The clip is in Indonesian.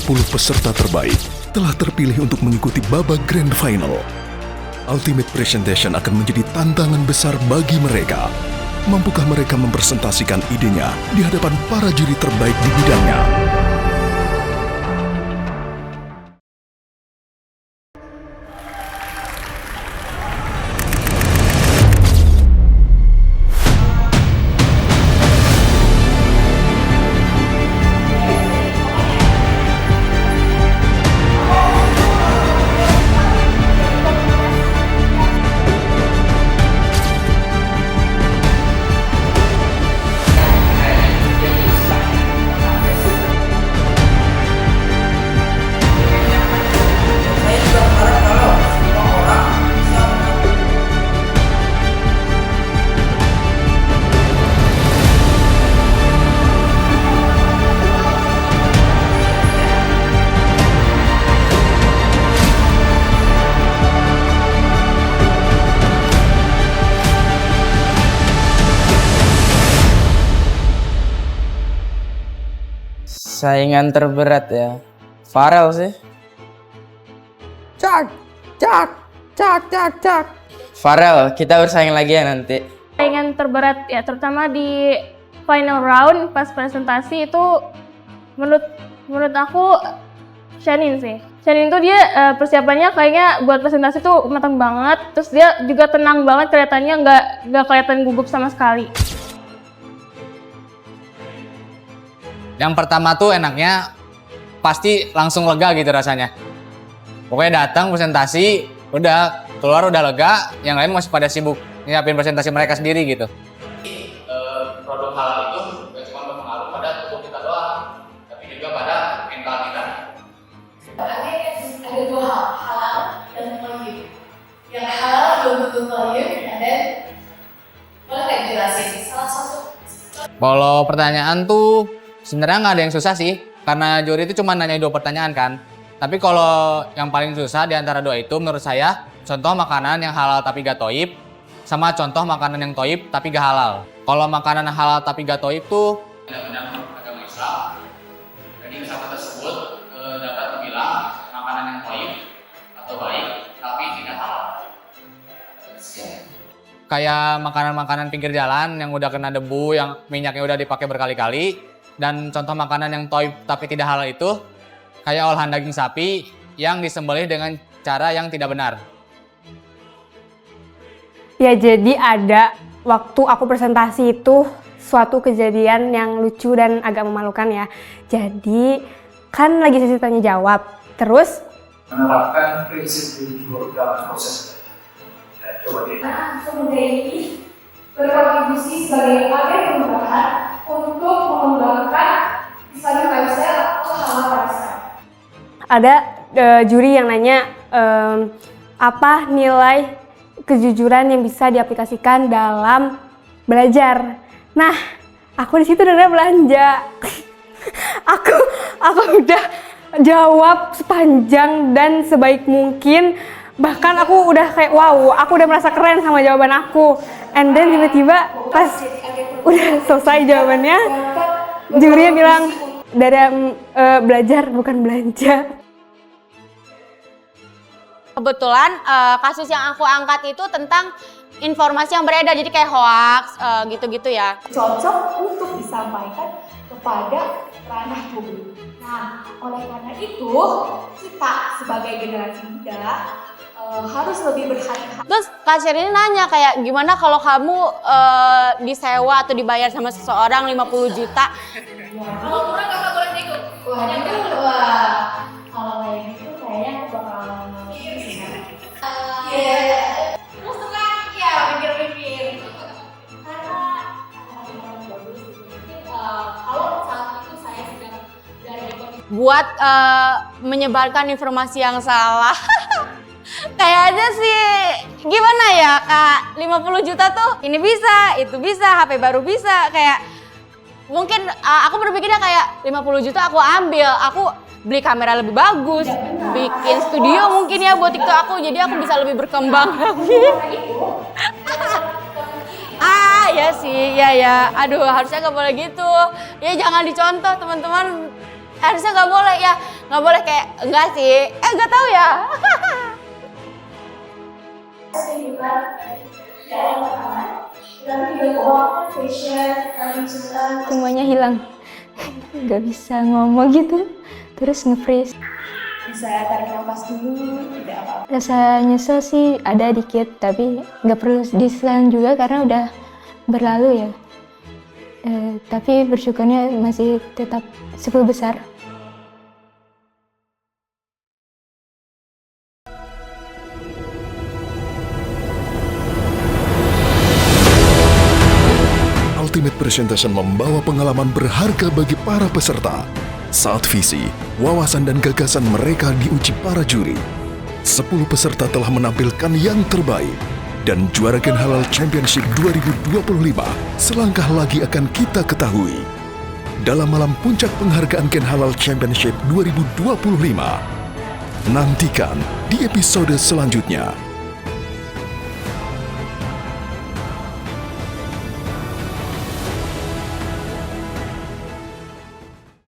10 peserta terbaik telah terpilih untuk mengikuti babak Grand Final. Ultimate Presentation akan menjadi tantangan besar bagi mereka. Mampukah mereka mempresentasikan idenya di hadapan para juri terbaik di bidangnya? Saingan terberat ya, Farel sih. Cak. Farel, kita bersaing lagi ya nanti. Saingan terberat ya, terutama di final round pas presentasi itu menurut aku Shanine sih. Shanine tuh dia persiapannya kayaknya buat presentasi tuh matang banget, terus dia juga tenang banget kelihatannya, nggak kelihatan gugup sama sekali. Yang pertama tuh enaknya pasti langsung lega gitu rasanya. Pokoknya datang presentasi, udah keluar udah lega, yang lain masih pada sibuk nyiapin presentasi mereka sendiri gitu. Produk halal itu gak cuma berpengaruh pada tubuh kita doang, tapi juga pada mental kita. Ada dua hal, halal dan thayyib. Yang halal belum tentu thayyib, dan boleh nggak dijelasin salah satu? Kalau pertanyaan tuh sebenarnya nggak ada yang susah sih, karena juri itu cuma nanya 2 pertanyaan kan. Tapi kalau yang paling susah di antara 2 itu menurut saya, contoh makanan yang halal tapi gak toib, sama contoh makanan yang toib tapi gak halal. Kalau makanan yang halal tapi gak toib tuh benar-benar menurut agama Islam. Jadi misalkan tersebut dapat dibilang makanan yang toib atau baik tapi tidak halal. Kayak makanan-makanan pinggir jalan yang udah kena debu, yang minyaknya udah dipakai berkali-kali. Dan contoh makanan yang toib tapi tidak halal itu kayak olahan daging sapi yang disembelih dengan cara yang tidak benar. Ya, jadi ada waktu aku presentasi itu suatu kejadian yang lucu dan agak memalukan ya. Jadi kan lagi sesi tanya jawab, terus menerapkan prinsip jujur dalam proses. Ya, coba deh. Nah, kemudian ini berkontribusi sebagai agen perubahan untuk mengembangkan Islamic lifestyle atau halal lifestyle. ada juri yang nanya apa nilai kejujuran yang bisa diaplikasikan dalam belajar. Nah, aku di situ udah belanja. aku udah jawab sepanjang dan sebaik mungkin. Bahkan aku udah kayak wow, aku udah merasa keren sama jawaban aku. And then tiba-tiba pas udah selesai jawabannya, jurinya bilang dari belajar bukan belanja. Kebetulan kasus yang aku angkat itu tentang informasi yang beredar, jadi kayak hoax gitu-gitu ya. Cocok untuk disampaikan kepada ranah publik. Nah, oleh karena itu kita sebagai generasi muda harus lebih berhati-hati. Terus Kak Sherine nanya kayak gimana kalau kamu disewa atau dibayar sama seseorang 50 juta? Kalau kurang kakak boleh ikut. Kalau kayak gitu kayaknya aku bakal terus tenang ya, pikir-pikir. Karena bagus gitu. Mungkin kalau saat itu saya sedang dari kondisi Buat menyebarkan informasi yang salah. Kayaknya sih gimana ya Kak, 50 juta tuh ini bisa, itu bisa, HP baru bisa. Kayak mungkin aku berpikirnya kayak 50 juta aku ambil, aku beli kamera lebih bagus, bikin studio mungkin ya buat TikTok aku, jadi aku bisa lebih berkembang lagi. ya sih, Ya, aduh harusnya nggak boleh gitu. Ya jangan dicontoh teman-teman. harusnya nggak boleh ya, nggak boleh kayak enggak sih, nggak tahu ya. Semuanya hilang, nggak bisa ngomong gitu, terus nge-freeze. Bisa tarik nafas dulu, tidak apa-apa. Rasa nyesel sih ada dikit, tapi nggak perlu diselang juga karena udah berlalu ya. Tapi bersyukurnya masih tetap 10 besar. Ultimate Presentation membawa pengalaman berharga bagi para peserta. Saat visi, wawasan dan gagasan mereka diuji para juri. 10 peserta telah menampilkan yang terbaik. Dan juara Gen Halal Championship 2025 selangkah lagi akan kita ketahui. Dalam malam puncak penghargaan Gen Halal Championship 2025. Nantikan di episode selanjutnya.